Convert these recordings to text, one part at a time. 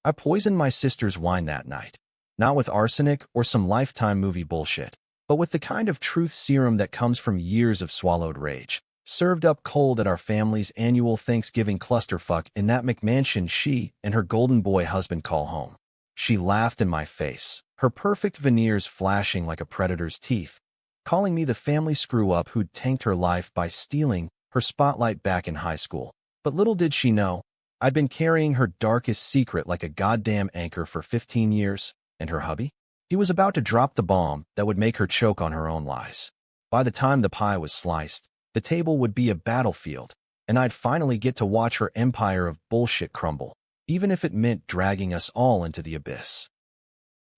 I poisoned my sister's wine that night. Not with arsenic or some Lifetime movie bullshit, but with the kind of truth serum that comes from years of swallowed rage. Served up cold at our family's annual Thanksgiving clusterfuck in that McMansion she and her golden boy husband call home. She laughed in my face, her perfect veneers flashing like a predator's teeth, calling me the family screw-up who'd tanked her life by stealing her spotlight back in high school. But little did she know, I'd been carrying her darkest secret like a goddamn anchor for 15 years, and her hubby? He was about to drop the bomb that would make her choke on her own lies. By the time the pie was sliced, the table would be a battlefield, and I'd finally get to watch her empire of bullshit crumble, even if it meant dragging us all into the abyss.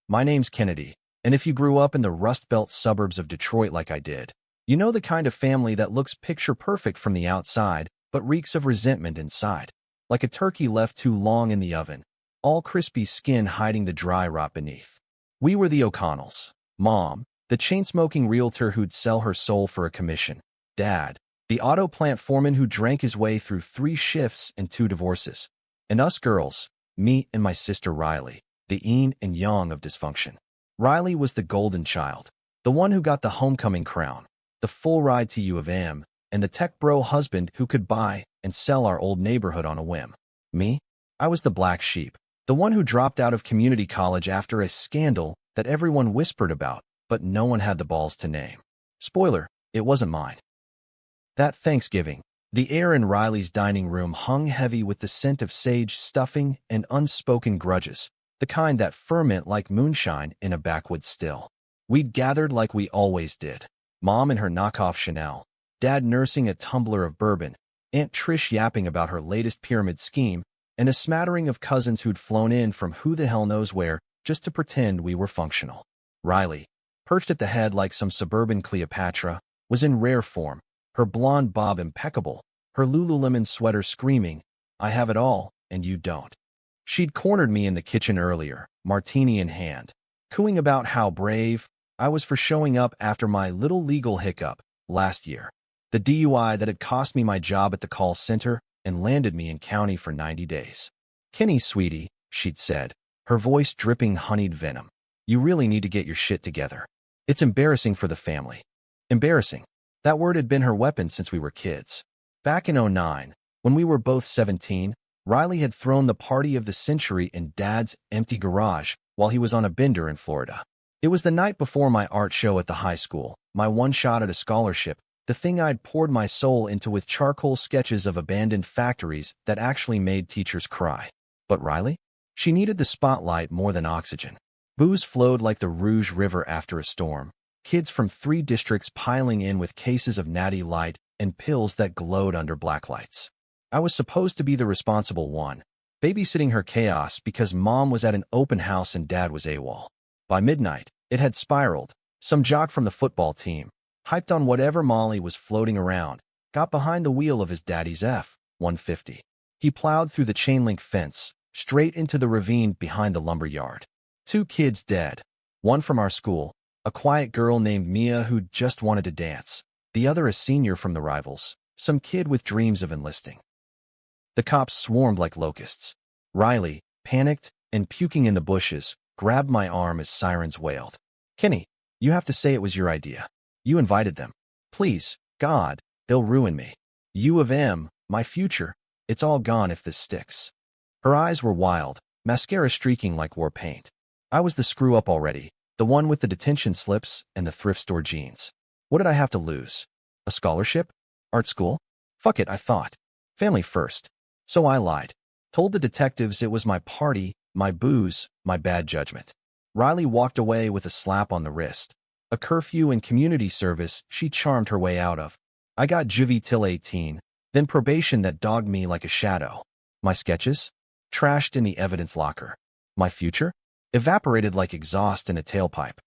My name's Kennedy, and if you grew up in the Rust Belt suburbs of Detroit like I did, you know the kind of family that looks picture-perfect from the outside, but reeks of resentment inside, like a turkey left too long in the oven, all crispy skin hiding the dry rot beneath. We were the O'Connells. Mom, the chain-smoking realtor who'd sell her soul for a commission. Dad, the auto plant foreman who drank his way through 3 shifts and 2 divorces. And us girls, me and my sister Riley, the yin and yang of dysfunction. Riley was the golden child, the one who got the homecoming crown, the full ride to U of M, and the tech bro husband who could buy and sell our old neighborhood on a whim. Me? I was the black sheep, the one who dropped out of community college after a scandal that everyone whispered about, but no one had the balls to name. Spoiler, it wasn't mine. That Thanksgiving, the air in Riley's dining room hung heavy with the scent of sage stuffing and unspoken grudges, the kind that ferment like moonshine in a backwoods still. We'd gathered like we always did. Mom in her knockoff Chanel, Dad nursing a tumbler of bourbon, Aunt Trish yapping about her latest pyramid scheme, and a smattering of cousins who'd flown in from who the hell knows where just to pretend we were functional. Riley, perched at the head like some suburban Cleopatra, was in rare form, her blonde bob impeccable, her Lululemon sweater screaming, "I have it all, and you don't." She'd cornered me in the kitchen earlier, martini in hand, cooing about how brave I was for showing up after my little legal hiccup last year. The DUI that had cost me my job at the call center and landed me in county for 90 days. "Kenny, sweetie," she'd said, her voice dripping honeyed venom. "You really need to get your shit together. It's embarrassing for the family." Embarrassing. That word had been her weapon since we were kids. Back in '09, when we were both 17, Riley had thrown the party of the century in Dad's empty garage while he was on a bender in Florida. It was the night before my art show at the high school, my one shot at a scholarship, the thing I'd poured my soul into with charcoal sketches of abandoned factories that actually made teachers cry. But Riley? She needed the spotlight more than oxygen. Booze flowed like the Rouge River after a storm, kids from 3 districts piling in with cases of Natty Light and pills that glowed under blacklights. I was supposed to be the responsible one, babysitting her chaos because Mom was at an open house and Dad was AWOL. By midnight, it had spiraled. Some jock from the football team, hyped on whatever Molly was floating around, got behind the wheel of his daddy's F-150. He plowed through the chain-link fence, straight into the ravine behind the lumber yard. 2 kids dead. One from our school, a quiet girl named Mia who just wanted to dance. The other a senior from the rivals, some kid with dreams of enlisting. The cops swarmed like locusts. Riley, panicked and puking in the bushes, grabbed my arm as sirens wailed. "Kenny, you have to say it was your idea. You invited them. Please, God, they'll ruin me. U of M, my future, it's all gone if this sticks." Her eyes were wild, mascara streaking like war paint. I was the screw-up already, the one with the detention slips and the thrift store jeans. What did I have to lose? A scholarship? Art school? Fuck it, I thought. Family first. So I lied. Told the detectives it was my party, my booze, my bad judgment. Riley walked away with a slap on the wrist. A curfew and community service she charmed her way out of. I got juvie till 18, then probation that dogged me like a shadow. My sketches? Trashed in the evidence locker. My future? Evaporated like exhaust in a tailpipe.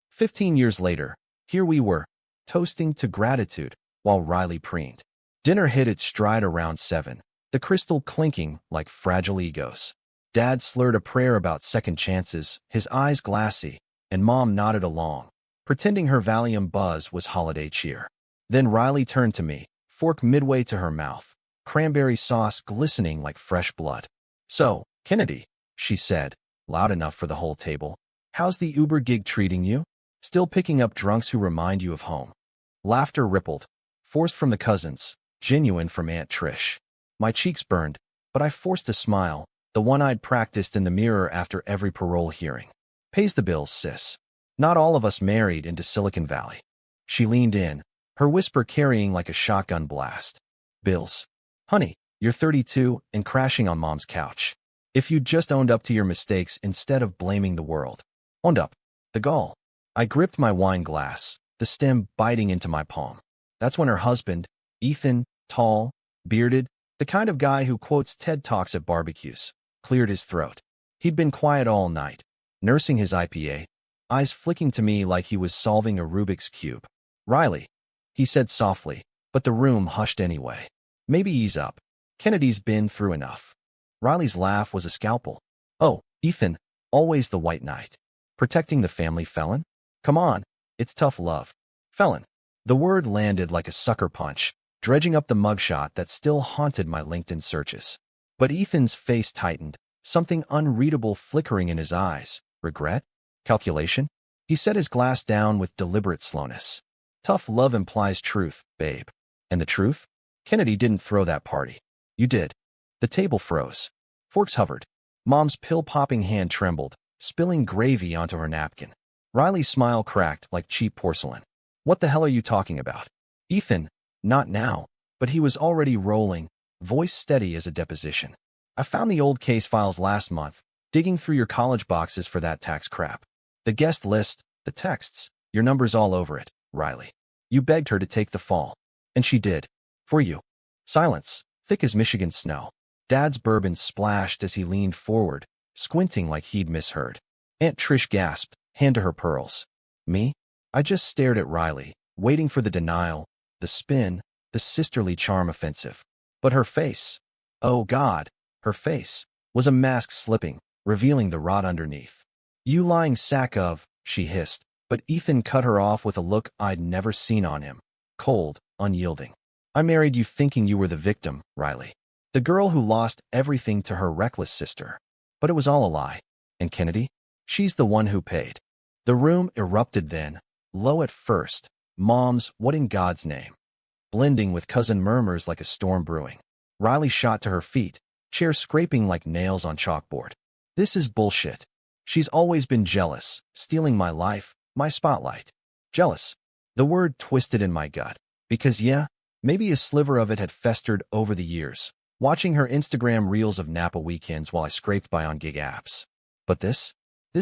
15 years later, here we were, toasting to gratitude, while Riley preened. Dinner hit its stride around 7, the crystal clinking like fragile egos. Dad slurred a prayer about second chances, his eyes glassy, and Mom nodded along, pretending her Valium buzz was holiday cheer. Then Riley turned to me, fork midway to her mouth, cranberry sauce glistening like fresh blood. "So, Kennedy, she said, loud enough for the whole table. How's the Uber gig treating you? Still picking up drunks who remind you of home? Laughter rippled, forced from the cousins, genuine from Aunt Trish. My cheeks burned, but I forced a smile, the one I'd practiced in the mirror after every parole hearing. Pays the bills, sis. Not all of us married into Silicon Valley. She leaned in, her whisper carrying like a shotgun blast. Bills. Honey, you're 32 and crashing on mom's couch. If you'd just owned up to your mistakes instead of blaming the world. Owned up. The gall. I gripped my wine glass, the stem biting into my palm. That's when her husband, Ethan, tall, bearded, the kind of guy who quotes TED Talks at barbecues, cleared his throat. He'd been quiet all night, nursing his IPA, eyes flicking to me like he was solving a Rubik's Cube. Riley, he said softly, but the room hushed anyway. Maybe ease up. Kennedy's been through enough. Riley's laugh was a scalpel. Oh, Ethan, always the white knight. Protecting the family felon? Come on, it's tough love. Felon. The word landed like a sucker punch, dredging up the mugshot that still haunted my LinkedIn searches. But Ethan's face tightened, something unreadable flickering in his eyes. Regret? Calculation? He set his glass down with deliberate slowness. Tough love implies truth, babe. And the truth? Kennedy didn't throw that party. You did. The table froze. Forks hovered. Mom's pill-popping hand trembled, spilling gravy onto her napkin. Riley's smile cracked like cheap porcelain. What the hell are you talking about? Ethan, not now, but he was already rolling, voice steady as a deposition. I found the old case files last month, digging through your college boxes for that tax crap. The guest list, the texts, your number's all over it, Riley. You begged her to take the fall. And she did. For you. Silence, thick as Michigan snow. Dad's bourbon splashed as he leaned forward, squinting like he'd misheard. Aunt Trish gasped, hand to her pearls. Me? I just stared at Riley, waiting for the denial, the spin, the sisterly charm offensive. But her face, oh God, her face, was a mask slipping, revealing the rot underneath. You lying sack of, she hissed, but Ethan cut her off with a look I'd never seen on him. Cold, unyielding. I married you thinking you were the victim, Riley. The girl who lost everything to her reckless sister. But it was all a lie. And Kennedy? She's the one who paid. The room erupted then, low at first. Mom's, what in God's name? Blending with cousin murmurs like a storm brewing. Riley shot to her feet, chair scraping like nails on chalkboard. This is bullshit. She's always been jealous, stealing my life, my spotlight. Jealous. The word twisted in my gut. Because yeah, maybe a sliver of it had festered over the years, watching her Instagram reels of Napa weekends while I scraped by on gig apps. But this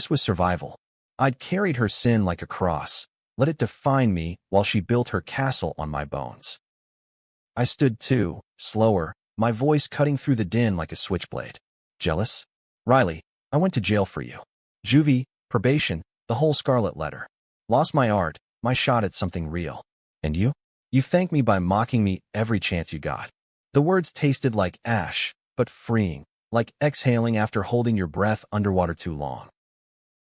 was survival. I'd carried her sin like a cross, let it define me while she built her castle on my bones. I stood too, slower, my voice cutting through the din like a switchblade. Jealous? Riley, I went to jail for you. Juvie, probation, the whole scarlet letter. Lost my art, my shot at something real. And you? You thanked me by mocking me every chance you got. The words tasted like ash, but freeing, like exhaling after holding your breath underwater too long.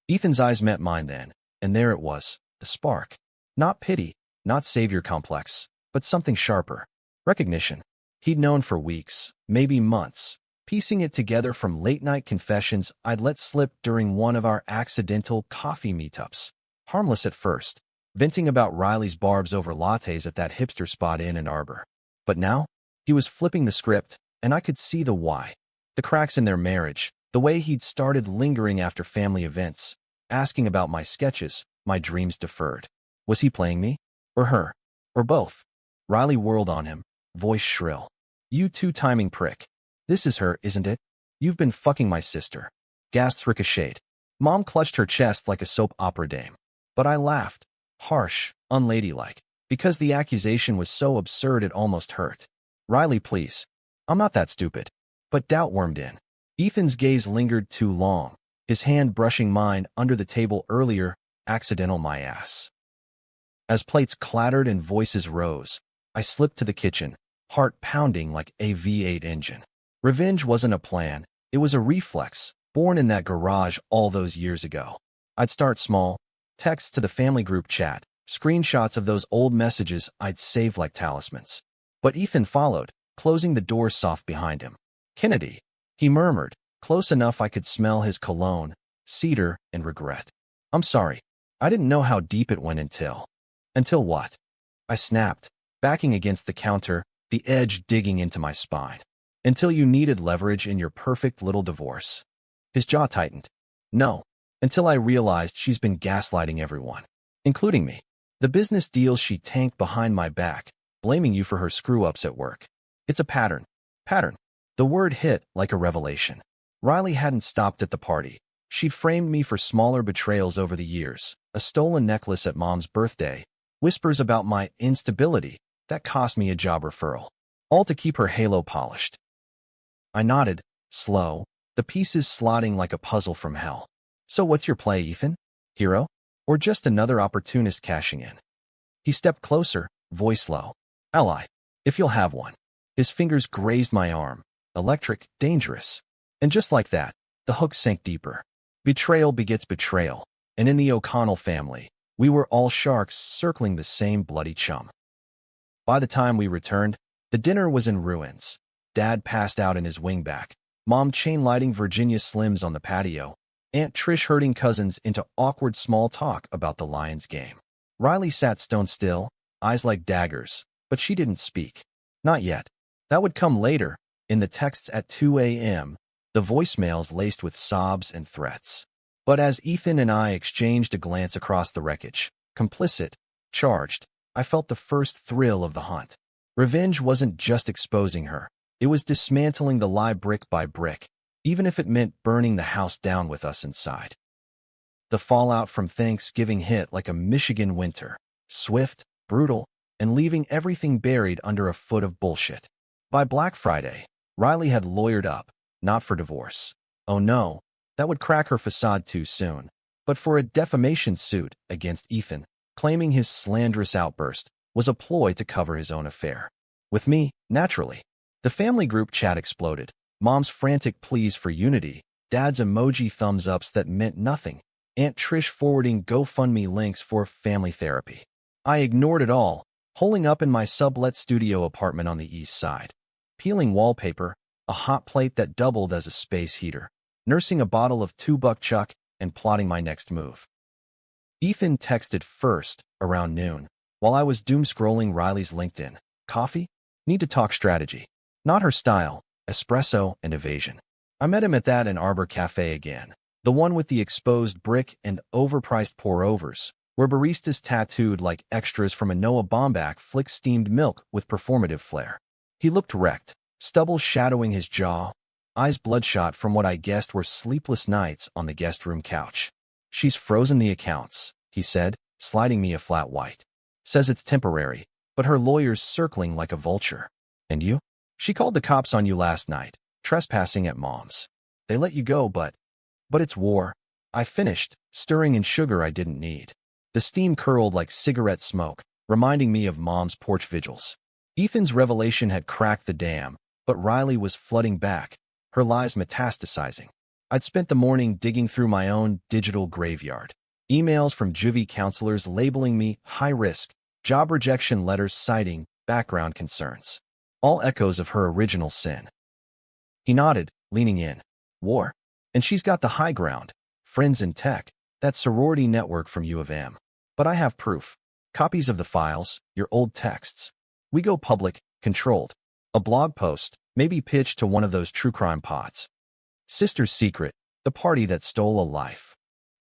Ethan's eyes met mine then, and there it was, the spark. Not pity, not savior complex, but something sharper. Recognition. He'd known for weeks, maybe months, piecing it together from late-night confessions I'd let slip during one of our accidental coffee meetups. Harmless at first, venting about Riley's barbs over lattes at that hipster spot in Ann Arbor. But now, he was flipping the script, and I could see the why. The cracks in their marriage, the way he'd started lingering after family events, asking about my sketches, my dreams deferred. Was he playing me? Or her? Or both? Riley whirled on him, voice shrill. You two-timing prick. This is her, isn't it? You've been fucking my sister. Gasps ricocheted. Mom clutched her chest like a soap opera dame. But I laughed. Harsh, unladylike. Because the accusation was so absurd it almost hurt. Riley, please. I'm not that stupid. But doubt wormed in. Ethan's gaze lingered too long, his hand brushing mine under the table earlier, accidental my ass. As plates clattered and voices rose, I slipped to the kitchen, heart pounding like a V8 engine. Revenge wasn't a plan, it was a reflex, born in that garage all those years ago. I'd start small, texts to the family group chat, screenshots of those old messages I'd saved like talismans. But Ethan followed, closing the door soft behind him. Kennedy, he murmured, close enough I could smell his cologne, cedar, and regret. I'm sorry. I didn't know how deep it went until. Until what? I snapped, backing against the counter, the edge digging into my spine. Until you needed leverage in your perfect little divorce. His jaw tightened. No. Until I realized she's been gaslighting everyone, including me. The business deals she tanked behind my back, blaming you for her screw-ups at work. It's a pattern. Pattern. The word hit like a revelation. Riley hadn't stopped at the party. She'd framed me for smaller betrayals over the years. A stolen necklace at Mom's birthday. Whispers about my instability. That cost me a job referral. All to keep her halo polished. I nodded, slow, the pieces slotting like a puzzle from hell. So what's your play, Ethan? Hero? Or just another opportunist cashing in? He stepped closer, voice low. Ally, if you'll have one. His fingers grazed my arm. Electric, dangerous. And just like that, the hook sank deeper. Betrayal begets betrayal. And in the O'Connell family, we were all sharks circling the same bloody chum. By the time we returned, the dinner was in ruins. Dad passed out in his wingback. Mom chain-lighting Virginia Slims on the patio. Aunt Trish herding cousins into awkward small talk about the Lions game. Riley sat stone still, eyes like daggers, but she didn't speak. Not yet. That would come later, in the texts at 2 a.m., the voicemails laced with sobs and threats. But as Ethan and I exchanged a glance across the wreckage, complicit, charged, I felt the first thrill of the hunt. Revenge wasn't just exposing her. It was dismantling the lie brick by brick, even if it meant burning the house down with us inside. The fallout from Thanksgiving hit like a Michigan winter, swift, brutal, and leaving everything buried under a foot of bullshit. By Black Friday, Riley had lawyered up, not for divorce. Oh no, that would crack her facade too soon, but for a defamation suit against Ethan, claiming his slanderous outburst was a ploy to cover his own affair. With me, naturally. The family group chat exploded. Mom's frantic pleas for unity, Dad's emoji thumbs-ups that meant nothing, Aunt Trish forwarding GoFundMe links for family therapy. I ignored it all, holing up in my sublet studio apartment on the east side, peeling wallpaper, a hot plate that doubled as a space heater, nursing a bottle of 2-buck chuck, and plotting my next move. Ethan texted first, around noon, while I was doom-scrolling Riley's LinkedIn. Coffee? Need to talk strategy. Not her style. Espresso and evasion. I met him at that Ann Arbor cafe again, the one with the exposed brick and overpriced pour-overs, where baristas tattooed like extras from a Noah Baumbach flick steamed milk with performative flair. He looked wrecked, stubble shadowing his jaw, eyes bloodshot from what I guessed were sleepless nights on the guest room couch. She's frozen the accounts, he said, sliding me a flat white. Says it's temporary, but her lawyer's circling like a vulture. And you? She called the cops on you last night, trespassing at Mom's. They let you go, but it's war. I finished, stirring in sugar I didn't need. The steam curled like cigarette smoke, reminding me of Mom's porch vigils. Ethan's revelation had cracked the dam, but Riley was flooding back, her lies metastasizing. I'd spent the morning digging through my own digital graveyard. Emails from juvie counselors labeling me high risk, job rejection letters citing background concerns. All echoes of her original sin. He nodded, leaning in. War. And she's got the high ground. Friends in tech. That sorority network from U of M. But I have proof. Copies of the files, your old texts. We go public, controlled. A blog post, maybe pitched to one of those true crime pods. Sister's secret, the party that stole a life.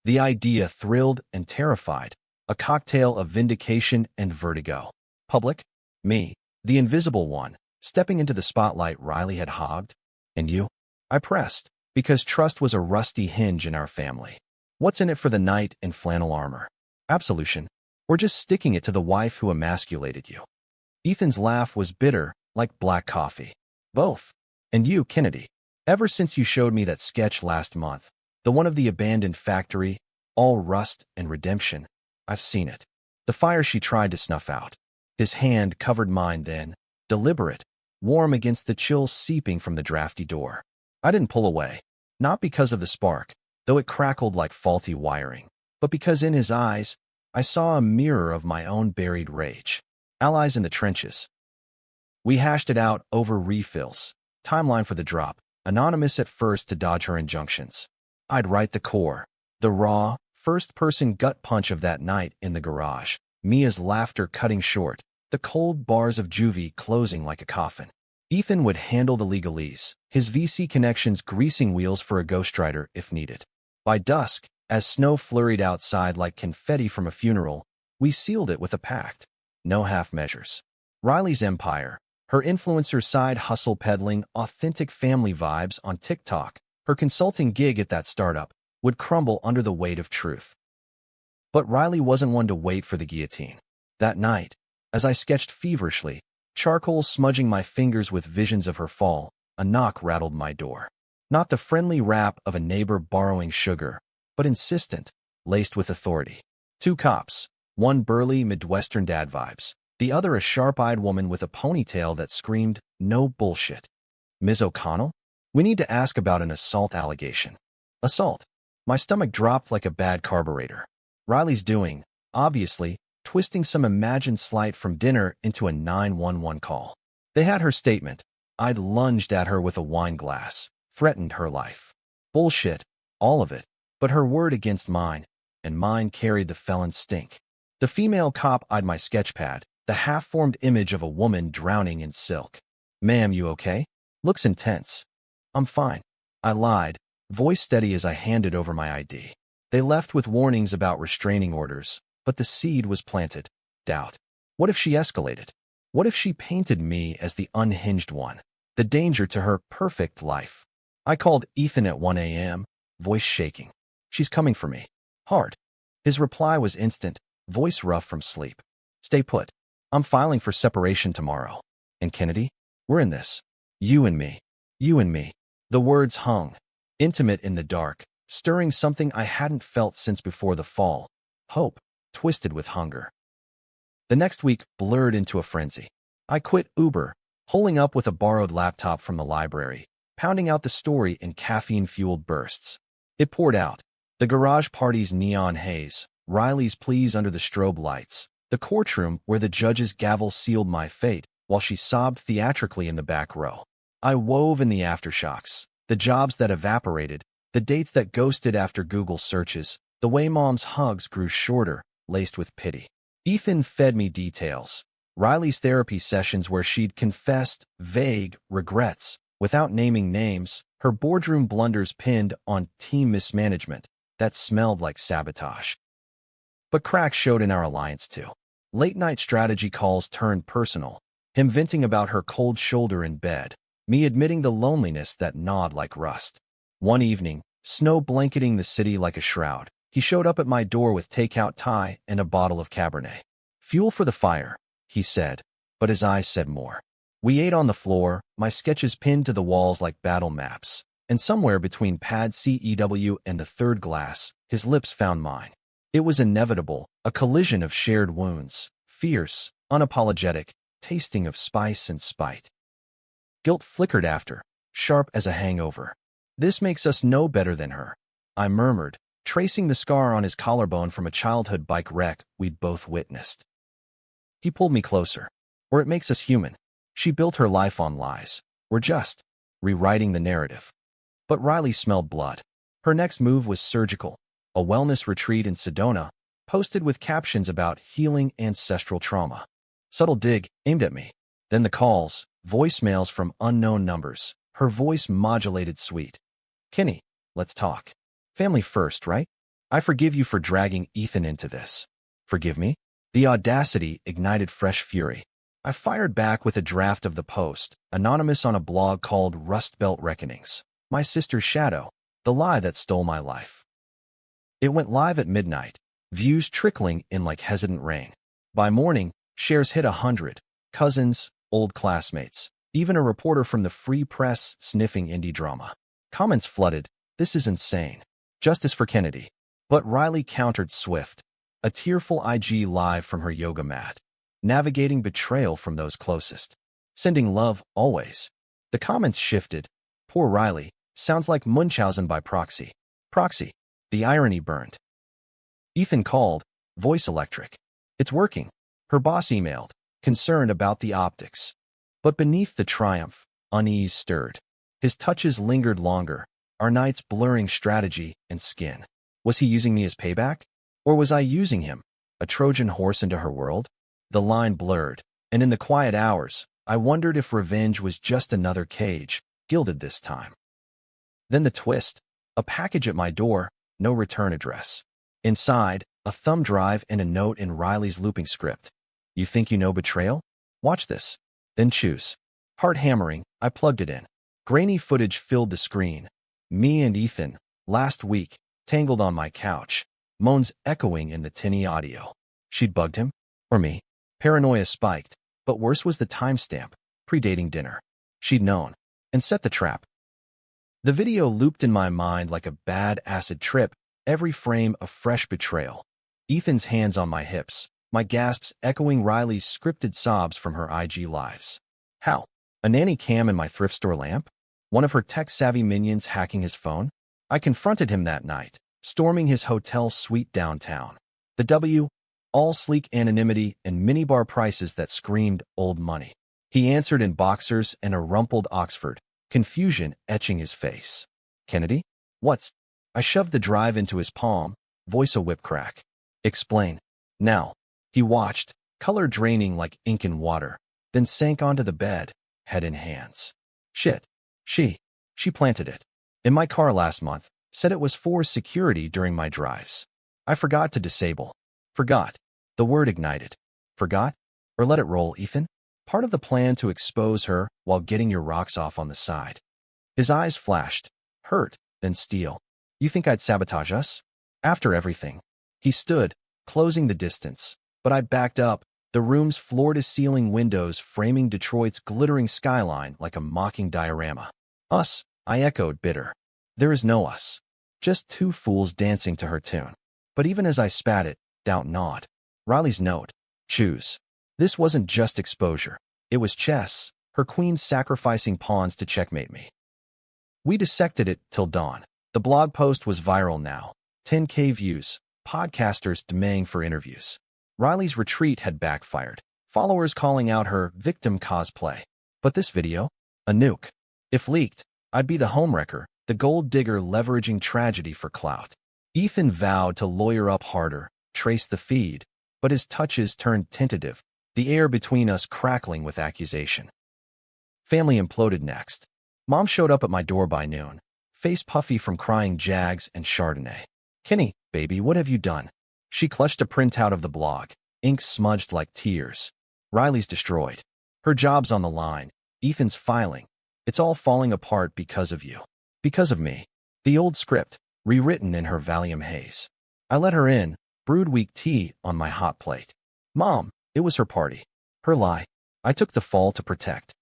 The idea thrilled and terrified. A cocktail of vindication and vertigo. Public? Me, the invisible one. Stepping into the spotlight Riley had hogged. And you? I pressed, because trust was a rusty hinge in our family. What's in it for the knight in flannel armor? Absolution. Or just sticking it to the wife who emasculated you? Ethan's laugh was bitter, like black coffee. Both. And you, Kennedy. Ever since you showed me that sketch last month, the one of the abandoned factory, all rust and redemption, I've seen it. The fire she tried to snuff out. His hand covered mine then, deliberate, warm against the chill seeping from the drafty door. I didn't pull away, not because of the spark, though it crackled like faulty wiring, but because in his eyes, I saw a mirror of my own buried rage. Allies in the trenches. We hashed it out over refills, timeline for the drop, anonymous at first to dodge her injunctions. I'd write the core, the raw, first-person gut punch of that night in the garage, Mia's laughter cutting short, the cold bars of juvie closing like a coffin. Ethan would handle the legalese, his VC connections greasing wheels for a ghostwriter if needed. By dusk, as snow flurried outside like confetti from a funeral, we sealed it with a pact. No half measures. Riley's empire, her influencer side hustle peddling authentic family vibes on TikTok, her consulting gig at that startup, would crumble under the weight of truth. But Riley wasn't one to wait for the guillotine. That night, as I sketched feverishly, charcoal smudging my fingers with visions of her fall, a knock rattled my door. Not the friendly rap of a neighbor borrowing sugar, but insistent, laced with authority. 2 cops, one burly Midwestern dad vibes, the other a sharp-eyed woman with a ponytail that screamed, "No bullshit." "Ms. O'Connell? We need to ask about an assault allegation." Assault. My stomach dropped like a bad carburetor. Riley's doing, obviously, twisting some imagined slight from dinner into a 911 call. They had her statement. I'd lunged at her with a wine glass, threatened her life. Bullshit, all of it, but her word against mine, and mine carried the felon's stink. The female cop eyed my sketchpad, the half-formed image of a woman drowning in silk. "Ma'am, you okay? Looks intense." "I'm fine," I lied, voice steady as I handed over my ID. They left with warnings about restraining orders, but the seed was planted. Doubt. What if she escalated? What if she painted me as the unhinged one, the danger to her perfect life? I called Ethan at 1 a.m., voice shaking. "She's coming for me. Hard." His reply was instant, voice rough from sleep. "Stay put. I'm filing for separation tomorrow. And Kennedy, we're in this. You and me. You and me." The words hung, intimate in the dark, stirring something I hadn't felt since before the fall. Hope, twisted with hunger. The next week blurred into a frenzy. I quit Uber, holing up with a borrowed laptop from the library, pounding out the story in caffeine-fueled bursts. It poured out. The garage party's neon haze, Riley's pleas under the strobe lights, the courtroom where the judge's gavel sealed my fate while she sobbed theatrically in the back row. I wove in the aftershocks, the jobs that evaporated, the dates that ghosted after Google searches, the way Mom's hugs grew shorter, laced with pity. Ethan fed me details. Riley's therapy sessions where she'd confessed vague regrets, without naming names, her boardroom blunders pinned on team mismanagement that smelled like sabotage. But cracks showed in our alliance too. Late-night strategy calls turned personal, him venting about her cold shoulder in bed, me admitting the loneliness that gnawed like rust. One evening, snow blanketing the city like a shroud, he showed up at my door with takeout Thai and a bottle of Cabernet. "Fuel for the fire," he said, but his eyes said more. We ate on the floor, my sketches pinned to the walls like battle maps, and somewhere between pad CEW and the third glass, his lips found mine. It was inevitable, a collision of shared wounds, fierce, unapologetic, tasting of spice and spite. Guilt flickered after, sharp as a hangover. "This makes us no better than her," I murmured, tracing the scar on his collarbone from a childhood bike wreck we'd both witnessed. He pulled me closer. "Or it makes us human. She built her life on lies. We're just rewriting the narrative." But Riley smelled blood. Her next move was surgical, a wellness retreat in Sedona, posted with captions about healing ancestral trauma. Subtle dig, aimed at me. Then the calls, voicemails from unknown numbers, her voice modulated sweet. "Kenny, let's talk. Family first, right? I forgive you for dragging Ethan into this." "Forgive me?" The audacity ignited fresh fury. I fired back with a draft of the post, anonymous on a blog called Rust Belt Reckonings. My sister's shadow, the lie that stole my life. It went live at midnight, views trickling in like hesitant rain. By morning, shares hit 100. Cousins, old classmates, even a reporter from the Free Press sniffing indie drama. Comments flooded. "This is insane. Justice for Kennedy." But Riley countered swift. A tearful IG live from her yoga mat. Navigating betrayal from those closest. Sending love, always. The comments shifted. "Poor Riley. Sounds like Munchausen by proxy." Proxy. The irony burned. Ethan called, voice electric. "It's working." Her boss emailed, concerned about the optics. But beneath the triumph, unease stirred. His touches lingered longer, our nights blurring strategy and skin. Was he using me as payback? Or was I using him, a Trojan horse into her world? The line blurred, and in the quiet hours, I wondered if revenge was just another cage, gilded this time. Then the twist, a package at my door, no return address. Inside, a thumb drive and a note in Riley's looping script. You think you know betrayal? Watch this. Then choose. Heart hammering, I plugged it in. Grainy footage filled the screen. Me and Ethan, last week, tangled on my couch, moans echoing in the tinny audio. She'd bugged him? Or me? Paranoia spiked, but worse was the timestamp, predating dinner. She'd known, and set the trap. The video looped in my mind like a bad acid trip, every frame a fresh betrayal. Ethan's hands on my hips, my gasps echoing Riley's scripted sobs from her IG lives. How? A nanny cam in my thrift store lamp? One of her tech-savvy minions hacking his phone? I confronted him that night, storming his hotel suite downtown. The W, all sleek anonymity and minibar prices that screamed old money. He answered in boxers and a rumpled Oxford, confusion etching his face. Kennedy? What's? I shoved the drive into his palm, voice a whip crack. Explain. Now. He watched, color draining like ink in water, then sank onto the bed, head in hands. Shit. She planted it. In my car last month, said it was for security during my drives. I forgot to disable. Forgot. The word ignited. Forgot? Or let it roll, Ethan? Part of the plan to expose her while getting your rocks off on the side. His eyes flashed. Hurt, then steel. You think I'd sabotage us? After everything. He stood, closing the distance, but I backed up, the room's floor-to-ceiling windows framing Detroit's glittering skyline like a mocking diorama. Us, I echoed, bitter. There is no us. Just two fools dancing to her tune. But even as I spat it, doubt gnawed. Riley's note. Choose. This wasn't just exposure. It was chess, her queen sacrificing pawns to checkmate me. We dissected it till dawn. The blog post was viral now. 10K views. Podcasters demanding for interviews. Riley's retreat had backfired. Followers calling out her victim cosplay. But this video? A nuke. If leaked, I'd be the homewrecker, the gold digger leveraging tragedy for clout. Ethan vowed to lawyer up harder, trace the feed, but his touches turned tentative, the air between us crackling with accusation. Family imploded next. Mom showed up at my door by noon, face puffy from crying Jags and Chardonnay. Kenny, baby, what have you done? She clutched a printout of the blog, ink smudged like tears. Riley's destroyed. Her job's on the line. Ethan's filing. It's all falling apart because of you. Because of me. The old script, rewritten in her Valium haze. I let her in, brewed weak tea on my hot plate. Mom, it was her party. Her lie. I took the fall to protect.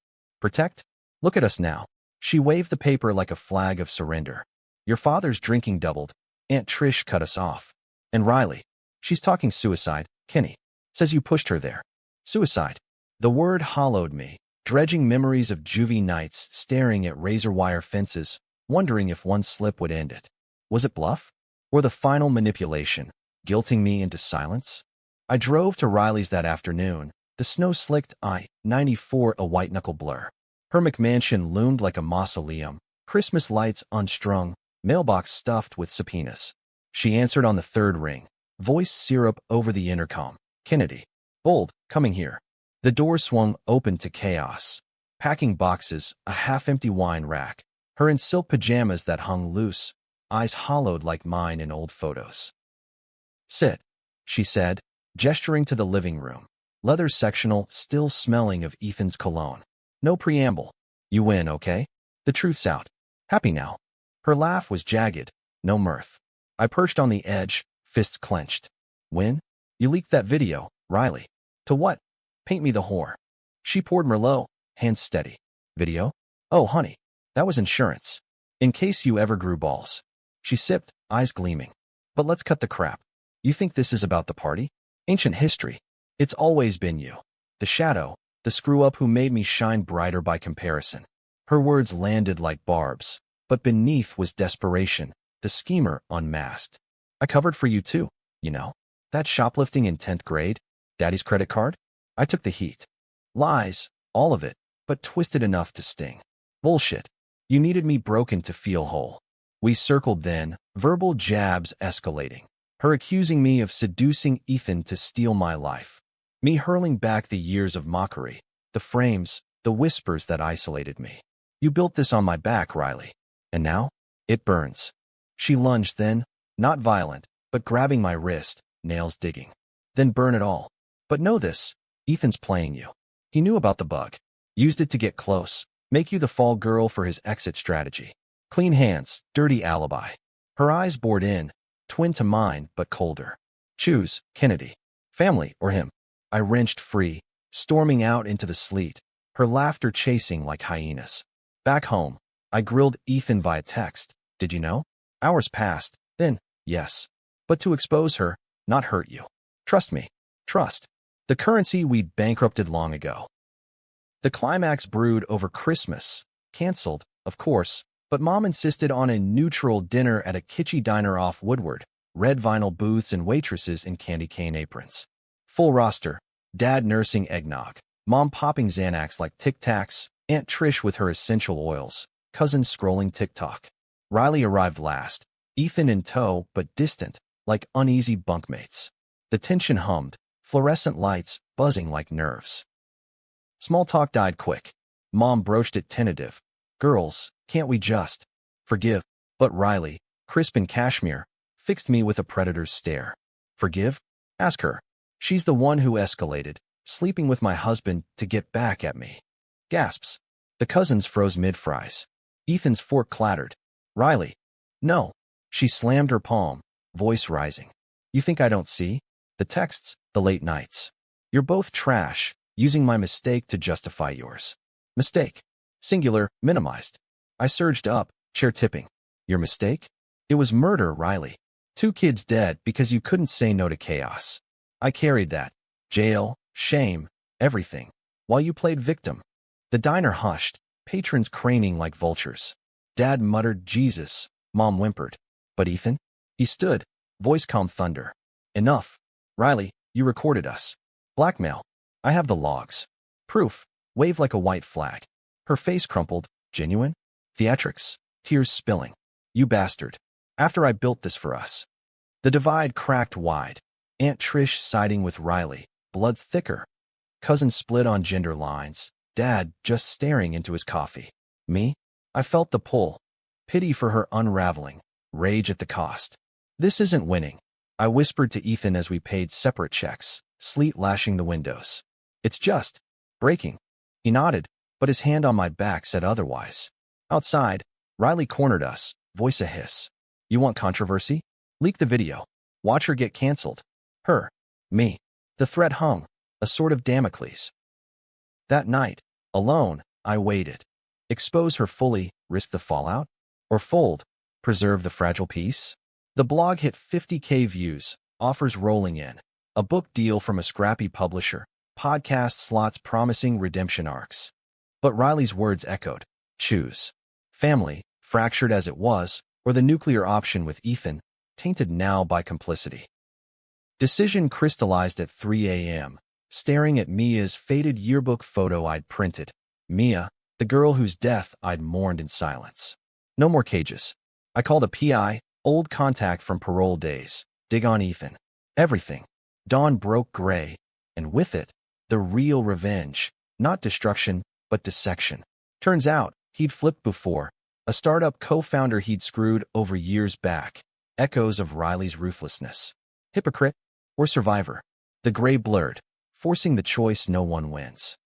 Protect? Look at us now. She waved the paper like a flag of surrender. Your father's drinking doubled. Aunt Trish cut us off. And Riley. She's talking suicide. Kenny. Says you pushed her there. Suicide. The word hollowed me, dredging memories of juvie nights staring at razor wire fences, wondering if one slip would end it. Was it bluff? Or the final manipulation, guilting me into silence? I drove to Riley's that afternoon, the snow-slicked I-94 a white-knuckle blur. Her McMansion loomed like a mausoleum, Christmas lights unstrung, mailbox stuffed with subpoenas. She answered on the third ring, voice syrup over the intercom. Kennedy. Bold, coming here. The door swung open to chaos. Packing boxes, a half-empty wine rack, her in silk pajamas that hung loose, eyes hollowed like mine in old photos. Sit, she said, gesturing to the living room. Leather sectional still smelling of Ethan's cologne. No preamble. You win, okay? The truth's out. Happy now. Her laugh was jagged, no mirth. I perched on the edge, fists clenched. Win? You leaked that video, Riley. To what? Paint me the whore. She poured Merlot, hands steady. Video? Oh, honey. That was insurance. In case you ever grew balls. She sipped, eyes gleaming. But let's cut the crap. You think this is about the party? Ancient history. It's always been you. The shadow, the screw-up who made me shine brighter by comparison. Her words landed like barbs, but beneath was desperation, the schemer unmasked. I covered for you too, you know. That shoplifting in 10th grade, Daddy's credit card? I took the heat. Lies, all of it, but twisted enough to sting. Bullshit. You needed me broken to feel whole. We circled then, verbal jabs escalating. Her accusing me of seducing Ethan to steal my life. Me hurling back the years of mockery, the frames, the whispers that isolated me. You built this on my back, Riley. And now? It burns. She lunged then, not violent, but grabbing my wrist, nails digging. Then burn it all. But know this, Ethan's playing you. He knew about the bug. Used it to get close, make you the fall girl for his exit strategy. Clean hands, dirty alibi. Her eyes bored in, twin to mine, but colder. Choose, Kennedy. Family or him. I wrenched free, storming out into the sleet, her laughter chasing like hyenas. Back home, I grilled Ethan via text. Did you know? Hours passed, then, yes. But to expose her, not hurt you. Trust me. Trust. The currency we'd bankrupted long ago. The climax brewed over Christmas. Cancelled, of course, but Mom insisted on a neutral dinner at a kitschy diner off Woodward, red vinyl booths and waitresses in candy cane aprons. Full roster, Dad nursing eggnog, Mom popping Xanax like Tic Tacs, Aunt Trish with her essential oils, cousin scrolling TikTok. Riley arrived last, Ethan in tow but distant, like uneasy bunkmates. The tension hummed, fluorescent lights buzzing like nerves. Small talk died quick. Mom broached it tentative. Girls, can't we just forgive? But Riley, crisp in cashmere, fixed me with a predator's stare. Forgive? Ask her. She's the one who escalated, sleeping with my husband to get back at me. Gasps. The cousins froze mid-fries. Ethan's fork clattered. Riley. No. She slammed her palm, voice rising. You think I don't see? The texts, the late nights. You're both trash, using my mistake to justify yours. Mistake. Singular, minimized. I surged up, chair tipping. Your mistake? It was murder, Riley. 2 kids dead because you couldn't say no to chaos. I carried that. Jail, shame, everything. While you played victim. The diner hushed, patrons craning like vultures. Dad muttered, Jesus. Mom whimpered. But Ethan? He stood, voice calm thunder. Enough. Riley, you recorded us. Blackmail. I have the logs. Proof. Wave like a white flag. Her face crumpled. Genuine? Theatrics. Tears spilling. You bastard. After I built this for us. The divide cracked wide. Aunt Trish siding with Riley. Blood's thicker. Cousins split on gender lines. Dad just staring into his coffee. Me? I felt the pull. Pity for her unraveling. Rage at the cost. This isn't winning. I whispered to Ethan as we paid separate checks, sleet lashing the windows. It's just breaking. He nodded, but his hand on my back said otherwise. Outside, Riley cornered us, voice a hiss. You want controversy? Leak the video. Watch her get canceled. Her. Me. The threat hung, a sort of Damocles. That night, alone, I waited. Expose her fully, risk the fallout? Or fold, preserve the fragile peace? The blog hit 50K views, offers rolling in. A book deal from a scrappy publisher. Podcast slots promising redemption arcs. But Riley's words echoed. Choose. Family, fractured as it was, or the nuclear option with Ethan, tainted now by complicity. Decision crystallized at 3 a.m., staring at Mia's faded yearbook photo I'd printed. Mia, the girl whose death I'd mourned in silence. No more cages. I called a PI, old contact from parole days. Dig on Ethan. Everything. Dawn broke gray, and with it, the real revenge. Not destruction, but dissection. Turns out, he'd flipped before. A startup co-founder he'd screwed over years back. Echoes of Riley's ruthlessness. Hypocrite or survivor? The gray blurred, forcing the choice no one wins.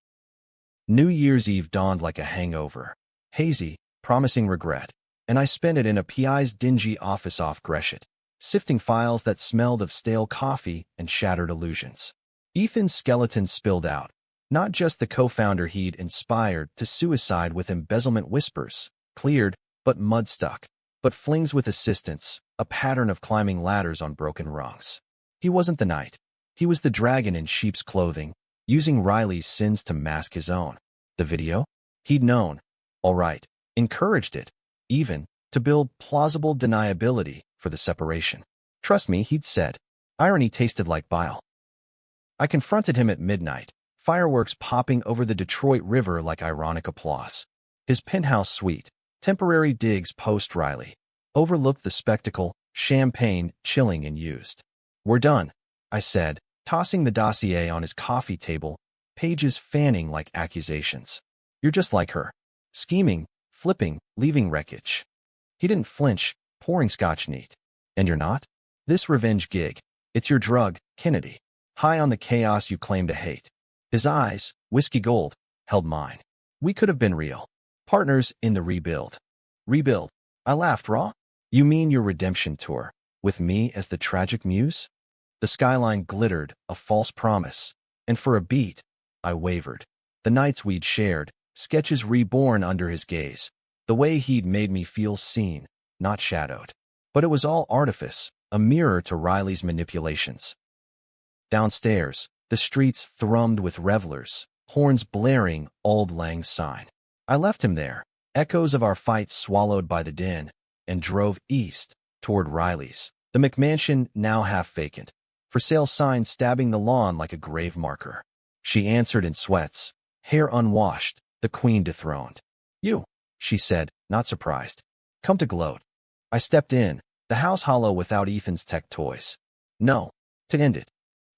New Year's Eve dawned like a hangover. Hazy, promising regret. And I spent it in a PI's dingy office off Gresham, sifting files that smelled of stale coffee and shattered illusions. Ethan's skeleton spilled out. Not just the co-founder he'd inspired to suicide with embezzlement whispers, cleared, but mud-stuck. But flings with assistance, a pattern of climbing ladders on broken rungs. He wasn't the knight. He was the dragon in sheep's clothing, using Riley's sins to mask his own. The video? He'd known. All right. Encouraged it. Even, to build plausible deniability for the separation. Trust me, he'd said. Irony tasted like bile. I confronted him at midnight, fireworks popping over the Detroit River like ironic applause. His penthouse suite, Temporary digs post Riley. Overlooked the spectacle, champagne chilling and used. We're done, I said, tossing the dossier on his coffee table, pages fanning like accusations. You're just like her. Scheming, flipping, leaving wreckage. He didn't flinch, pouring scotch neat. And you're not? This revenge gig. It's your drug, Kennedy. High on the chaos you claim to hate. His eyes, whiskey gold, held mine. We could have been real. Partners in the rebuild. Rebuild. I laughed raw. You mean your redemption tour, with me as the tragic muse? The skyline glittered, a false promise. And for a beat, I wavered. The nights we'd shared, sketches reborn under his gaze. The way he'd made me feel seen, not shadowed. But it was all artifice, a mirror to Riley's manipulations. Downstairs, the streets thrummed with revelers, horns blaring Auld Lang Syne. I left him there, echoes of our fight swallowed by the din, and drove east, toward Riley's, the McMansion now half vacant, for sale sign stabbing the lawn like a grave marker. She answered in sweats, hair unwashed, the queen dethroned. You, she said, not surprised. Come to gloat. I stepped in, the house hollow without Ethan's tech toys. No, to end it.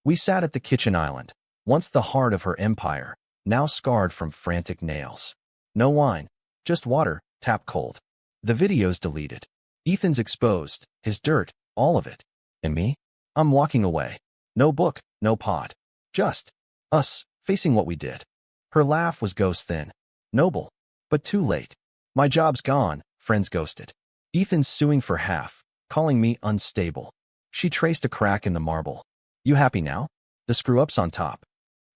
We sat at the kitchen island, once the heart of her empire, now scarred from frantic nails. No wine, just water, tap cold. The video's deleted. Ethan's exposed, his dirt, all of it. And me? I'm walking away. No book, no pod. Just us, facing what we did. Her laugh was ghost thin. Noble. But too late. My job's gone, friends ghosted. Ethan's suing for half, calling me unstable. She traced a crack in the marble. You happy now? The screw-up's on top.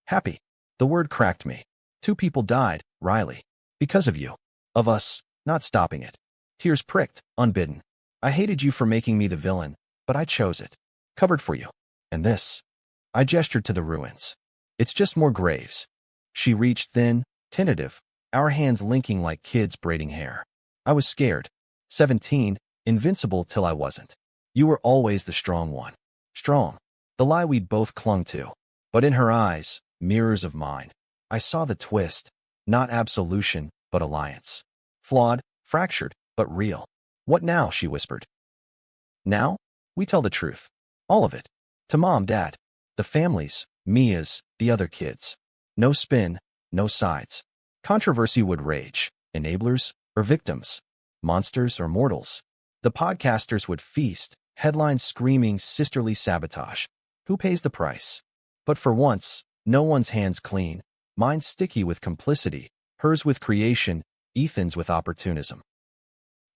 Happy. The word cracked me. 2 people died, Riley. Because of you. Of us, not stopping it. Tears pricked, unbidden. I hated you for making me the villain, but I chose it. Covered for you. And this. I gestured to the ruins. It's just more graves. She reached thin, tentative, our hands linking like kids braiding hair. I was scared. 17, invincible till I wasn't. You were always the strong one. Strong. The lie we'd both clung to. But in her eyes, mirrors of mine, I saw the twist. Not absolution, but alliance. Flawed, fractured, but real. What now? She whispered. Now? We tell the truth. All of it. To Mom, Dad. The families, Mia's, the other kids. No spin, no sides. Controversy would rage. Enablers or victims. Monsters or mortals. The podcasters would feast, headlines screaming sisterly sabotage. Who pays the price? But for once, no one's hands clean. Mine sticky with complicity, hers with creation, Ethan's with opportunism.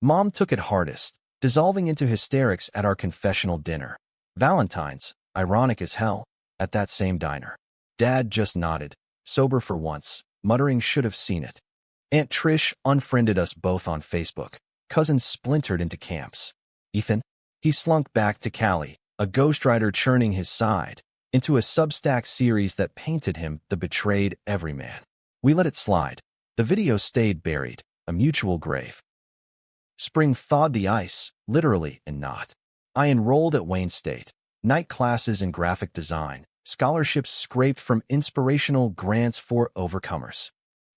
Mom took it hardest, dissolving into hysterics at our confessional dinner. Valentine's, ironic as hell, at that same diner. Dad just nodded, sober for once, muttering should have seen it. Aunt Trish unfriended us both on Facebook. Cousins splintered into camps. Ethan? He slunk back to Cali, a ghostwriter churning his side, into a Substack series that painted him the betrayed everyman. We let it slide. The video stayed buried, a mutual grave. Spring thawed the ice, literally and not. I enrolled at Wayne State. Night classes in graphic design, scholarships scraped from inspirational grants for overcomers.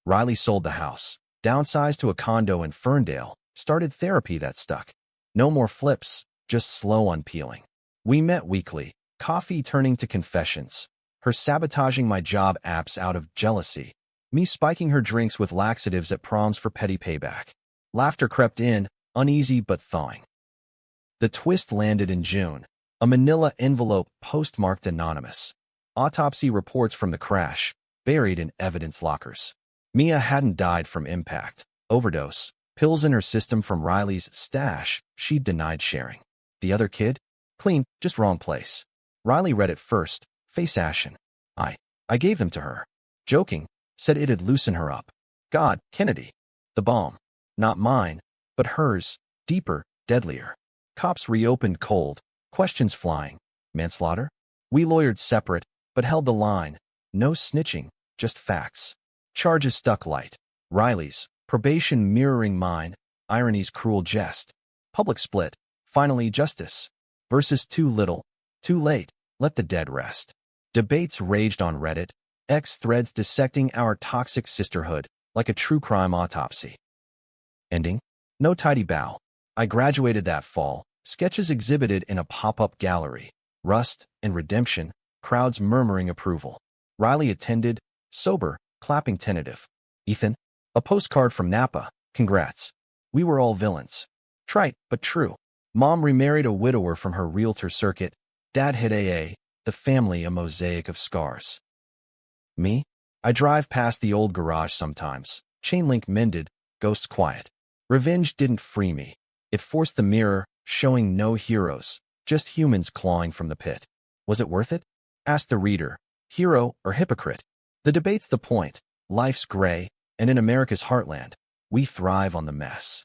Riley sold the house, downsized to a condo in Ferndale, started therapy that stuck. No more flips, just slow unpeeling. We met weekly, coffee turning to confessions, her sabotaging my job apps out of jealousy, me spiking her drinks with laxatives at proms for petty payback. Laughter crept in, uneasy but thawing. The twist landed in June, a manila envelope postmarked anonymous. Autopsy reports from the crash, buried in evidence lockers. Mia hadn't died from impact, overdose, pills in her system from Riley's stash she'd denied sharing. The other kid? Clean, just wrong place. Riley read it first, face ashen. I gave them to her. Joking, said it'd loosen her up. God, Kennedy. The bomb. Not mine, but hers, deeper, deadlier. Cops reopened cold, questions flying. Manslaughter? We lawyered separate, but held the line. No snitching, just facts. Charges stuck light. Riley's, probation mirroring mine, irony's cruel jest. Public split, finally justice. Versus too little, too late, let the dead rest. Debates raged on Reddit, X threads dissecting our toxic sisterhood like a true crime autopsy. Ending? No tidy bow. I graduated that fall. Sketches exhibited in a pop-up gallery. Rust and redemption. Crowds murmuring approval. Riley attended, sober, clapping tentative. Ethan? A postcard from Napa. Congrats. We were all villains. Trite, but true. Mom remarried a widower from her realtor circuit. Dad hit AA. The family a mosaic of scars. Me? I drive past the old garage sometimes. Chain link mended, ghost quiet. Revenge didn't free me. It forced the mirror, showing no heroes, just humans clawing from the pit. Was it worth it? Ask the reader. Hero or hypocrite? The debate's the point. Life's gray, and in America's heartland, we thrive on the mess.